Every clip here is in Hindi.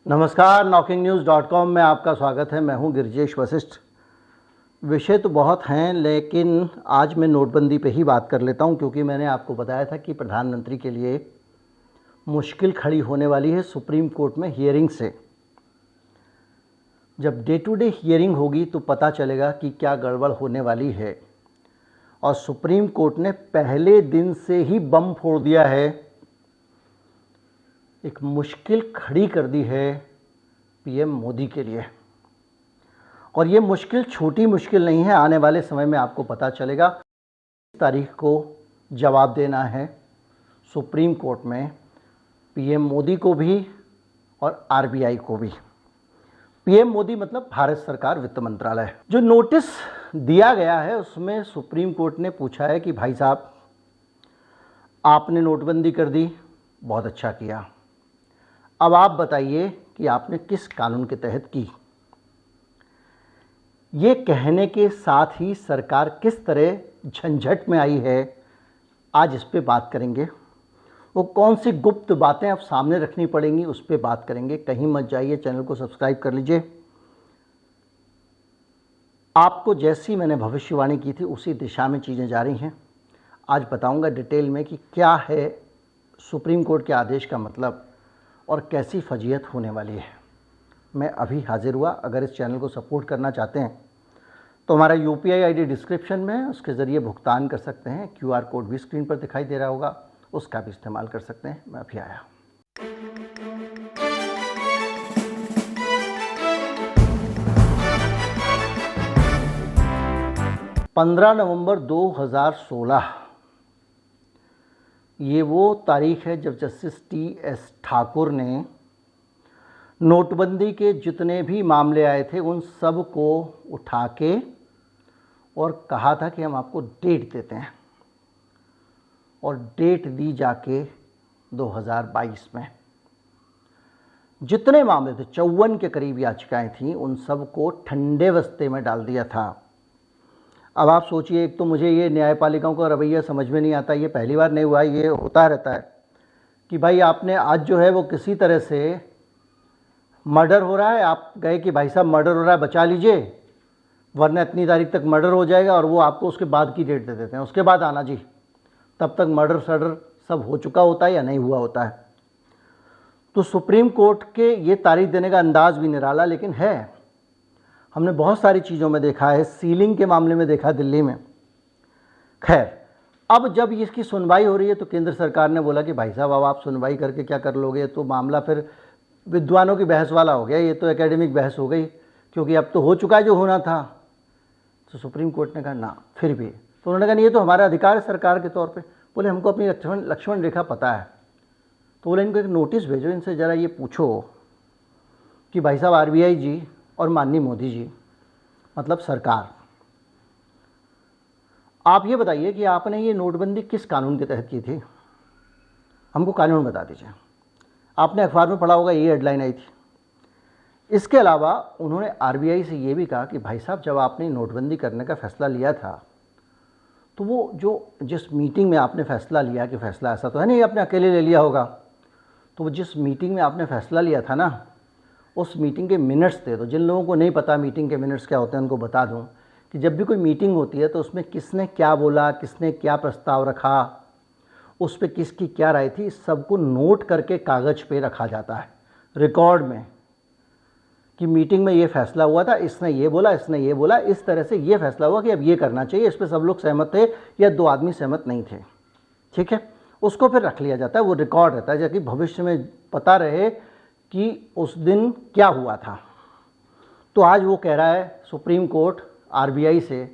नमस्कार, knocking-news.com में आपका स्वागत है। मैं हूं गिरिजेश वशिष्ठ। विषय तो बहुत हैं, लेकिन आज मैं नोटबंदी पे ही बात कर लेता हूं, क्योंकि मैंने आपको बताया था कि प्रधानमंत्री के लिए मुश्किल खड़ी होने वाली है सुप्रीम कोर्ट में हियरिंग से। जब डे टू डे हियरिंग होगी तो पता चलेगा कि क्या गड़बड़ होने वाली है। और सुप्रीम कोर्ट ने पहले दिन से ही बम फोड़ दिया है, एक मुश्किल खड़ी कर दी है पीएम मोदी के लिए। और ये मुश्किल छोटी मुश्किल नहीं है, आने वाले समय में आपको पता चलेगा। तारीख को जवाब देना है सुप्रीम कोर्ट में पीएम मोदी को भी और आरबीआई को भी। पीएम मोदी मतलब भारत सरकार वित्त मंत्रालय। जो नोटिस दिया गया है उसमें सुप्रीम कोर्ट ने पूछा है कि भाई साहब, आपने नोटबंदी कर दी, बहुत अच्छा किया, अब आप बताइए कि आपने किस कानून के तहत की। ये कहने के साथ ही सरकार किस तरह झंझट में आई है, आज इस पे बात करेंगे। वो कौन सी गुप्त बातें अब सामने रखनी पड़ेंगी, उस पे बात करेंगे। कहीं मत जाइए, चैनल को सब्सक्राइब कर लीजिए। आपको जैसी मैंने भविष्यवाणी की थी उसी दिशा में चीज़ें जा रही हैं। आज बताऊंगा डिटेल में कि क्या है सुप्रीम कोर्ट के आदेश का मतलब और कैसी फजीयत होने वाली है। मैं अभी हाजिर हुआ। अगर इस चैनल को सपोर्ट करना चाहते हैं तो हमारा यूपीआई आईडी डिस्क्रिप्शन में है, उसके ज़रिए भुगतान कर सकते हैं। क्यूआर कोड भी स्क्रीन पर दिखाई दे रहा होगा, उसका भी इस्तेमाल कर सकते हैं। मैं अभी आया। नवंबर 2016 ये वो तारीख है जब जस्टिस टी.एस. ठाकुर ने नोटबंदी के जितने भी मामले आए थे उन सब को उठा के और कहा था कि हम आपको डेट देते हैं, और डेट दी जाके 2022 में। जितने मामले थे, 54 के करीब याचिकाएं थीं, उन सब को ठंडे बस्ते में डाल दिया था। अब आप सोचिए, एक तो मुझे ये न्यायपालिकाओं का रवैया समझ में नहीं आता। ये पहली बार नहीं हुआ, ये होता रहता है कि भाई आपने आज जो है वो किसी तरह से मर्डर हो रहा है, आप गए कि भाई साहब मर्डर हो रहा है, बचा लीजिए वरना इतनी तारीख तक मर्डर हो जाएगा, और वो आपको उसके बाद की डेट दे देते हैं, उसके बाद आना जी। तब तक मर्डर शर्डर सब हो चुका होता है या नहीं हुआ होता है। तो सुप्रीम कोर्ट के ये तारीख देने का अंदाज़ भी निराला, लेकिन है। हमने बहुत सारी चीज़ों में देखा है, सीलिंग के मामले में देखा दिल्ली में। खैर, अब जब इसकी सुनवाई हो रही है तो केंद्र सरकार ने बोला कि भाई साहब अब आप सुनवाई करके क्या कर लोगे, तो मामला फिर विद्वानों की बहस वाला हो गया, ये तो एकेडमिक बहस हो गई, क्योंकि अब तो हो चुका है जो होना था। तो सुप्रीम कोर्ट ने कहा ना, फिर भी। तो उन्होंने कहा नहीं, ये तो हमारा अधिकार है सरकार के तौर पे। बोले हमको अपनी लक्ष्मण रेखा पता है। तो बोले इनको एक नोटिस भेजो, इनसे ज़रा ये पूछो कि भाई साहब आरबीआई जी और माननीय मोदी जी, मतलब सरकार, आप ये बताइए कि आपने ये नोटबंदी किस कानून के तहत की थी, हमको कानून बता दीजिए। आपने अखबार में पढ़ा होगा, ये हेडलाइन आई थी। इसके अलावा उन्होंने आरबीआई से ये भी कहा कि भाई साहब जब आपने नोटबंदी करने का फैसला लिया था तो वो जिस मीटिंग में आपने फैसला लिया, कि फैसला ऐसा तो है नहीं आपने अकेले ले लिया होगा, तो वो जिस मीटिंग में आपने फैसला लिया था ना, उस मीटिंग के मिनट्स दे दो। जिन लोगों को नहीं पता मीटिंग के मिनट्स क्या होते हैं उनको बता दूं कि जब भी कोई मीटिंग होती है तो उसमें किसने क्या बोला, किसने क्या प्रस्ताव रखा, उस पर किसकी क्या राय थी, इस सबको नोट करके कागज़ पे रखा जाता है रिकॉर्ड में, कि मीटिंग में ये फैसला हुआ था, इसने ये बोला, इसने ये बोला, इस तरह से ये फैसला हुआ कि अब ये करना चाहिए, इस पर सब लोग सहमत थे या 2 आदमी सहमत नहीं थे। ठीक है, उसको फिर रख लिया जाता है, वो रिकॉर्ड रहता है, ताकि भविष्य में पता रहे कि उस दिन क्या हुआ था। तो आज वो कह रहा है सुप्रीम कोर्ट आरबीआई से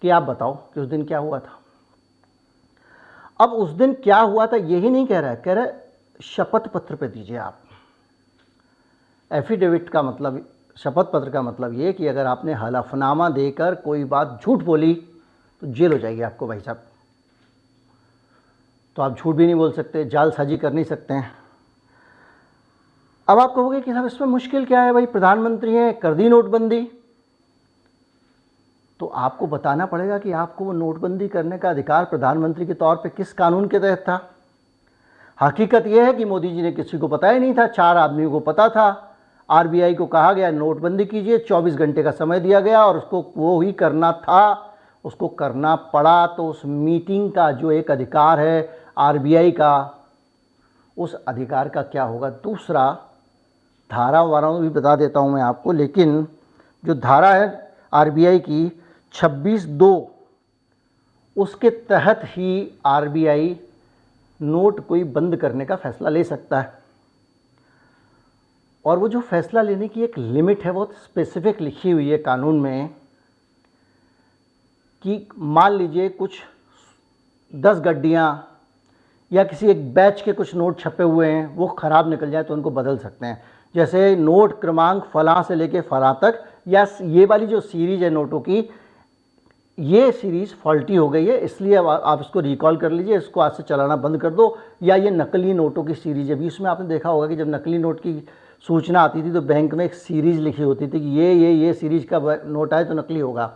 कि आप बताओ कि उस दिन क्या हुआ था। अब उस दिन क्या हुआ था यही नहीं कह रहा है, कह रहा है शपथ पत्र पे दीजिए आप। एफिडेविट का मतलब, शपथ पत्र का मतलब ये कि अगर आपने हलफनामा देकर कोई बात झूठ बोली तो जेल हो जाएगी आपको भाई साहब। तो आप झूठ भी नहीं बोल सकते, जालसाजी कर नहीं सकते हैं। अब आप कहोगे कि साहब इसमें मुश्किल क्या है, भाई प्रधानमंत्री हैं, कर दी नोटबंदी। तो आपको बताना पड़ेगा कि आपको वो नोटबंदी करने का अधिकार प्रधानमंत्री के तौर पे किस कानून के तहत था। हकीकत यह है कि मोदी जी ने किसी को पता ही नहीं था, 4 आदमियों को पता था आरबीआई को कहा गया नोटबंदी कीजिए, 24 घंटे का समय दिया गया और उसको वो ही करना था, उसको करना पड़ा। तो उस मीटिंग का जो एक अधिकार है आरबीआई का, उस अधिकार का क्या होगा। दूसरा, धारा वारा भी बता देता हूं मैं आपको, लेकिन जो धारा है आरबीआई की 26(2), उसके तहत ही आरबीआई नोट कोई बंद करने का फैसला ले सकता है। और वो जो फैसला लेने की एक लिमिट है बहुत स्पेसिफिक लिखी हुई है कानून में, कि मान लीजिए कुछ 10 गड्डियाँ या किसी एक बैच के कुछ नोट छपे हुए हैं, वो ख़राब निकल जाए तो उनको बदल सकते हैं। जैसे नोट क्रमांक फलां से लेके फलां तक, या ये वाली जो सीरीज है नोटों की, ये सीरीज़ फॉल्टी हो गई है, इसलिए आप इसको रिकॉल कर लीजिए, इसको आज से चलाना बंद कर दो। या ये नकली नोटों की सीरीज है। बीच में आपने देखा होगा कि जब नकली नोट की सूचना आती थी तो बैंक में एक सीरीज़ लिखी होती थी कि ये सीरीज़ का नोट आए तो नकली होगा।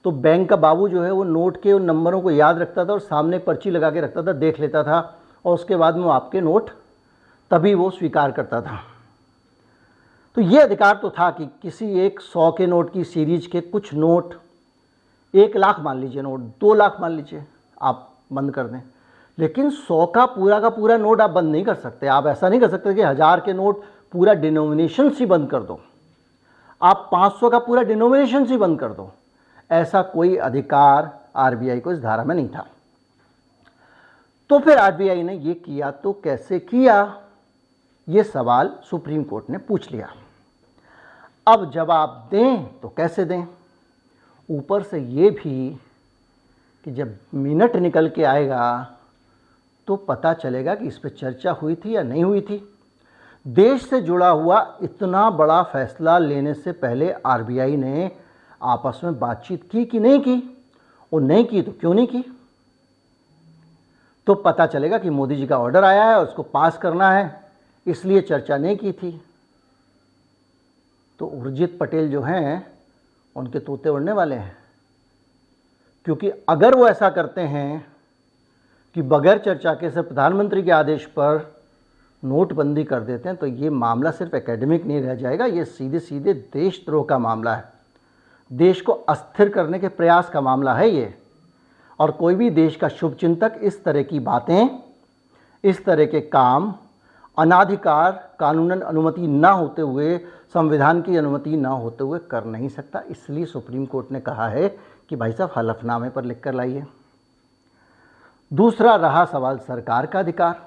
तो बैंक का बाबू जो है वो नोट के उन नंबरों को याद रखता था और सामने पर्ची लगा के रखता था, देख लेता था, और उसके बाद में वो आपके नोट तभी वो स्वीकार करता था। तो ये अधिकार तो था कि किसी एक 100 के नोट की सीरीज के कुछ नोट, 1 लाख मान लीजिए नोट, 2 लाख मान लीजिए, आप बंद कर दें। लेकिन 100 का पूरा नोट आप बंद नहीं कर सकते। आप ऐसा नहीं कर सकते कि 1000 के नोट पूरा डिनोमिनेशन ही बंद कर दो, आप 500 का पूरा डिनोमिनेशन ही बंद कर दो। ऐसा कोई अधिकार आरबीआई को इस धारा में नहीं था। तो फिर आरबीआई ने ये किया तो कैसे किया, ये सवाल सुप्रीम कोर्ट ने पूछ लिया। अब जवाब दें तो कैसे दें। ऊपर से ये भी कि जब मिनट निकल के आएगा तो पता चलेगा कि इस पर चर्चा हुई थी या नहीं हुई थी। देश से जुड़ा हुआ इतना बड़ा फैसला लेने से पहले आरबीआई ने आपस में बातचीत की कि नहीं की, और नहीं की तो क्यों नहीं की। तो पता चलेगा कि मोदी जी का ऑर्डर आया है और उसको पास करना है, इसलिए चर्चा नहीं की थी। तो उर्जित पटेल जो हैं उनके तोते उड़ने वाले हैं, क्योंकि अगर वो ऐसा करते हैं कि बगैर चर्चा के सिर्फ प्रधानमंत्री के आदेश पर नोटबंदी कर देते हैं, तो ये मामला सिर्फ एकेडमिक नहीं रह जाएगा, ये सीधे सीधे देशद्रोह का मामला है, देश को अस्थिर करने के प्रयास का मामला है ये। और कोई भी देश का शुभचिंतक इस तरह की बातें, इस तरह के काम अनाधिकार, कानूनन अनुमति ना होते हुए, संविधान की अनुमति ना होते हुए कर नहीं सकता। इसलिए सुप्रीम कोर्ट ने कहा है कि भाई साहब हलफनामे पर लिख कर लाइए। दूसरा रहा सवाल सरकार का अधिकार,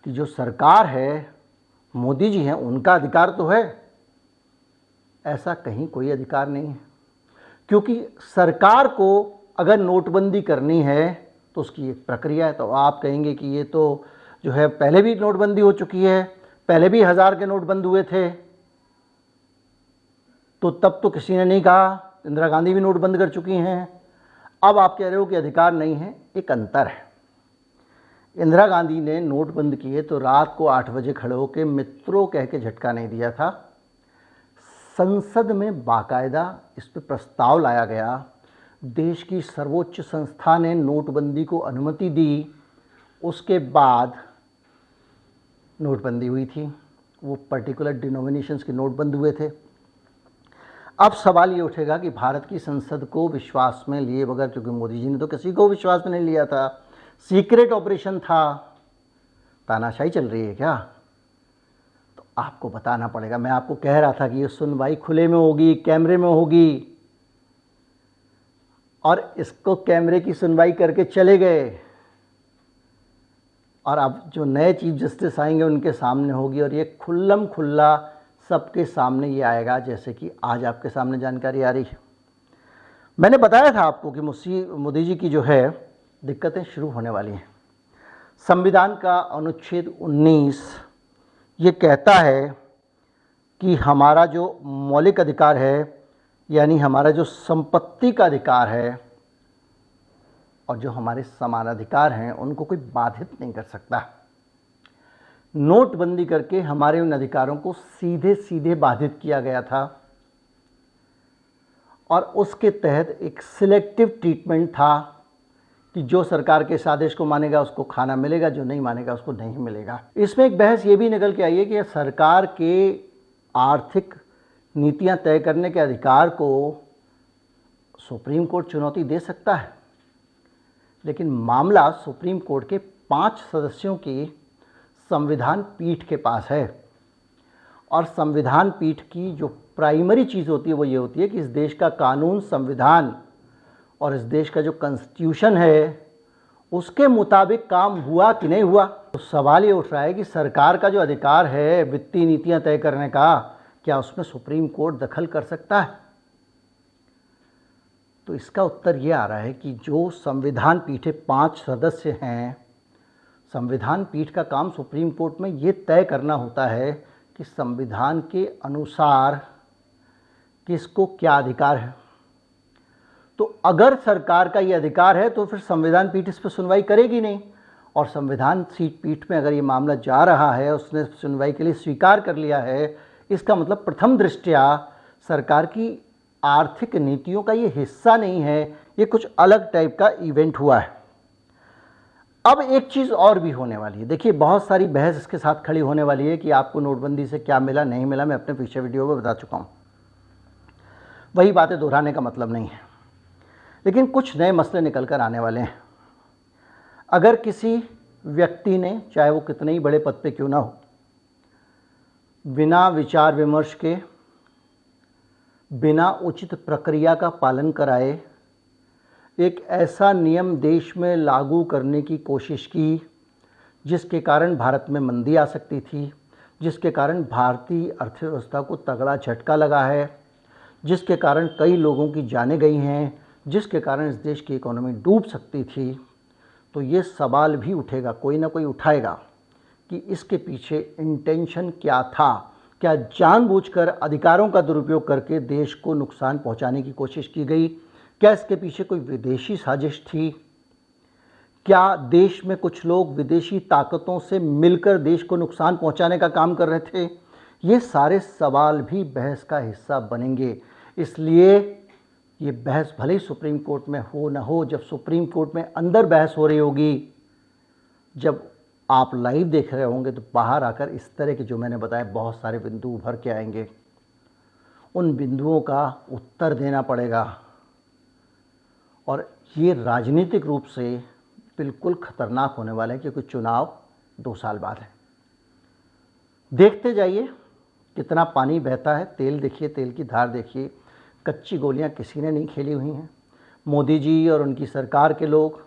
कि जो सरकार है, मोदी जी हैं, उनका अधिकार तो है। ऐसा कहीं कोई अधिकार नहीं है, क्योंकि सरकार को अगर नोटबंदी करनी है तो उसकी एक प्रक्रिया है। तो आप कहेंगे कि ये तो जो है पहले भी नोटबंदी हो चुकी है, पहले भी 1000 के नोट बंद हुए थे, तो तब तो किसी ने नहीं कहा, इंदिरा गांधी भी नोट बंद कर चुकी हैं। अब आप कह रहे हो कि अधिकार नहीं है, एक अंतर है। इंदिरा गांधी ने नोट बंद किए तो रात को 8 बजे खड़े होकर मित्रों कह के झटका नहीं दिया था। संसद में बाकायदा इस पर प्रस्ताव लाया गया, देश की सर्वोच्च संस्था ने नोटबंदी को अनुमति दी, उसके बाद नोटबंदी हुई थी। वो पर्टिकुलर डिनोमिनेशंस के नोट बंद हुए थे। अब सवाल ये उठेगा कि भारत की संसद को विश्वास में लिए बगैर, क्योंकि मोदी जी ने तो किसी को विश्वास में नहीं लिया था, सीक्रेट ऑपरेशन था, तानाशाही चल रही है क्या, तो आपको बताना पड़ेगा। मैं आपको कह रहा था कि ये सुनवाई खुले में होगी, कैमरे में होगी, और इसको कैमरे की सुनवाई करके चले गए। और अब जो नए चीफ जस्टिस आएंगे उनके सामने होगी, और ये खुल्लम खुल्ला सबके सामने ये आएगा, जैसे कि आज आपके सामने जानकारी आ रही है। मैंने बताया था आपको कि मोदी जी की जो है दिक्कतें शुरू होने वाली हैं। संविधान का अनुच्छेद 19 ये कहता है कि हमारा जो मौलिक अधिकार है, यानी हमारा जो संपत्ति का अधिकार है और जो हमारे समानाधिकार हैं, उनको कोई बाधित नहीं कर सकता। नोटबंदी करके हमारे उन अधिकारों को सीधे सीधे बाधित किया गया था, और उसके तहत एक सिलेक्टिव ट्रीटमेंट था कि जो सरकार के इस आदेश को मानेगा उसको खाना मिलेगा, जो नहीं मानेगा उसको नहीं मिलेगा। इसमें एक बहस ये भी निकल के आई है कि सरकार के आर्थिक नीतियां तय करने के अधिकार को सुप्रीम कोर्ट चुनौती दे सकता है, लेकिन मामला सुप्रीम कोर्ट के 5 सदस्यों की संविधान पीठ के पास है। और संविधान पीठ की जो प्राइमरी चीज़ होती है वो ये होती है कि इस देश का कानून, संविधान और इस देश का जो कॉन्स्टिट्यूशन है उसके मुताबिक काम हुआ कि नहीं हुआ। तो सवाल ये उठ रहा है कि सरकार का जो अधिकार है वित्तीय नीतियां तय करने का, क्या उसमें सुप्रीम कोर्ट दखल कर सकता है? तो इसका उत्तर ये आ रहा है कि जो संविधान पीठ 5 सदस्य हैं, संविधान पीठ का काम सुप्रीम कोर्ट में ये तय करना होता है कि संविधान के अनुसार किसको क्या अधिकार है। तो अगर सरकार का ये अधिकार है तो फिर संविधान पीठ इस पर सुनवाई करेगी नहीं, और संविधान पीठ में अगर ये मामला जा रहा है, उसने सुनवाई के लिए स्वीकार कर लिया है, इसका मतलब प्रथम दृष्टया सरकार की आर्थिक नीतियों का ये हिस्सा नहीं है, ये कुछ अलग टाइप का इवेंट हुआ है। अब एक चीज़ और भी होने वाली है। देखिए, बहुत सारी बहस इसके साथ खड़ी होने वाली है कि आपको नोटबंदी से क्या मिला नहीं मिला, मैं अपने पिछले वीडियो में बता चुका हूँ, वही बातें दोहराने का मतलब नहीं है। लेकिन कुछ नए मसले निकल कर आने वाले हैं। अगर किसी व्यक्ति ने, चाहे वो कितने ही बड़े पद पे क्यों ना हो, बिना विचार विमर्श के, बिना उचित प्रक्रिया का पालन कराए एक ऐसा नियम देश में लागू करने की कोशिश की जिसके कारण भारत में मंदी आ सकती थी, जिसके कारण भारतीय अर्थव्यवस्था को तगड़ा झटका लगा है, जिसके कारण कई लोगों की जानें गई हैं, जिसके कारण इस देश की इकोनॉमी डूब सकती थी, तो ये सवाल भी उठेगा, कोई ना कोई उठाएगा कि इसके पीछे इंटेंशन क्या था। क्या जानबूझकर अधिकारों का दुरुपयोग करके देश को नुकसान पहुंचाने की कोशिश की गई? क्या इसके पीछे कोई विदेशी साजिश थी? क्या देश में कुछ लोग विदेशी ताकतों से मिलकर देश को नुकसान पहुंचाने का काम कर रहे थे? ये सारे सवाल भी बहस का हिस्सा बनेंगे। इसलिए ये बहस भले ही सुप्रीम कोर्ट में हो ना हो, जब सुप्रीम कोर्ट में अंदर बहस हो रही होगी, जब आप लाइव देख रहे होंगे, तो बाहर आकर इस तरह के जो मैंने बताया बहुत सारे बिंदु उभर के आएंगे। उन बिंदुओं का उत्तर देना पड़ेगा, और ये राजनीतिक रूप से बिल्कुल खतरनाक होने वाला है, क्योंकि चुनाव 2 साल बाद है। देखते जाइए कितना पानी बहता है। तेल देखिए, तेल की धार देखिए, कच्ची गोलियां किसी ने नहीं खेली हुई हैं। मोदी जी और उनकी सरकार के लोग,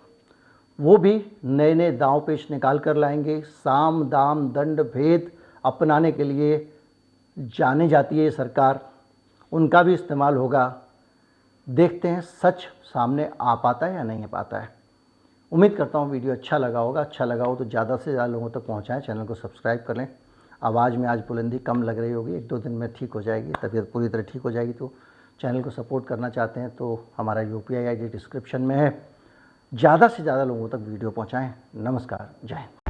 वो भी नए नए दांव पेच निकाल कर लाएंगे। साम दाम दंड भेद अपनाने के लिए जाने जाती है ये सरकार, उनका भी इस्तेमाल होगा। देखते हैं सच सामने आ पाता है या नहीं आ पाता है। उम्मीद करता हूँ वीडियो अच्छा लगा होगा। अच्छा लगा हो तो ज़्यादा से ज़्यादा लोगों तक पहुँचाएं, चैनल को सब्सक्राइब कर लें। आवाज़ में आज बुलंदी कम लग रही होगी, 1-2 दिन में ठीक हो जाएगी, तबीयत पूरी तरह ठीक हो जाएगी। तो चैनल को सपोर्ट करना चाहते हैं तो हमारा UPI ID डिस्क्रिप्शन में है। ज़्यादा से ज़्यादा लोगों तक वीडियो पहुँचाएँ। नमस्कार, जय हिंद।